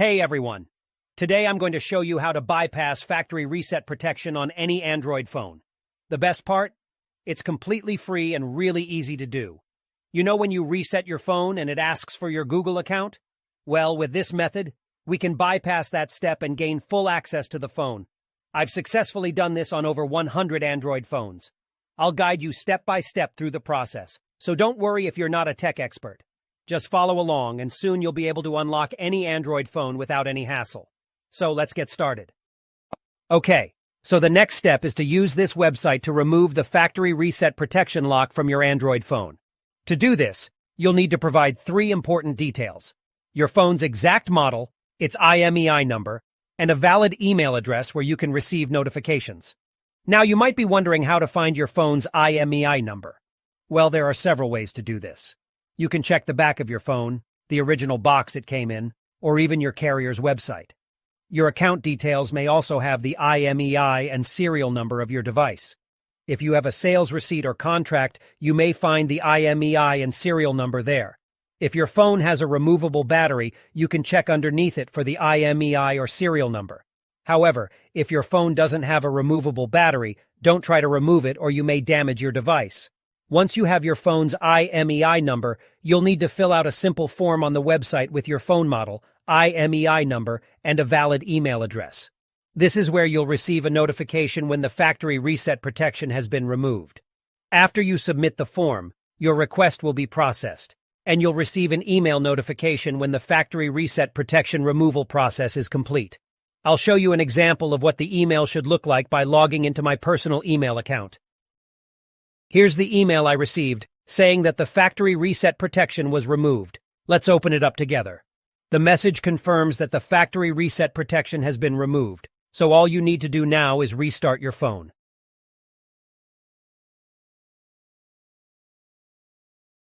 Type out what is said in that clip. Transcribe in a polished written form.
Hey everyone! Today I'm going to show you how to bypass factory reset protection on any Android phone. The best part? It's completely free and really easy to do. You know when you reset your phone and it asks for your Google account? Well, with this method, we can bypass that step and gain full access to the phone. I've successfully done this on over 100 Android phones. I'll guide you step by step through the process, so don't worry if you're not a tech expert. Just follow along and soon you'll be able to unlock any Android phone without any hassle. So let's get started. Okay, so the next step is to use this website to remove the factory reset protection lock from your Android phone. To do this, you'll need to provide 3 important details: your phone's exact model, its IMEI number, and a valid email address where you can receive notifications. Now you might be wondering how to find your phone's IMEI number. Well, there are several ways to do this. You can check the back of your phone, the original box it came in, or even your carrier's website. Your account details may also have the IMEI and serial number of your device. If you have a sales receipt or contract, you may find the IMEI and serial number there. If your phone has a removable battery, you can check underneath it for the IMEI or serial number. However, if your phone doesn't have a removable battery, don't try to remove it or you may damage your device. Once you have your phone's IMEI number, you'll need to fill out a simple form on the website with your phone model, IMEI number, and a valid email address. This is where you'll receive a notification when the factory reset protection has been removed. After you submit the form, your request will be processed, and you'll receive an email notification when the factory reset protection removal process is complete. I'll show you an example of what the email should look like by logging into my personal email account. Here's the email I received, saying that the factory reset protection was removed. Let's open it up together. The message confirms that the factory reset protection has been removed, so all you need to do now is restart your phone.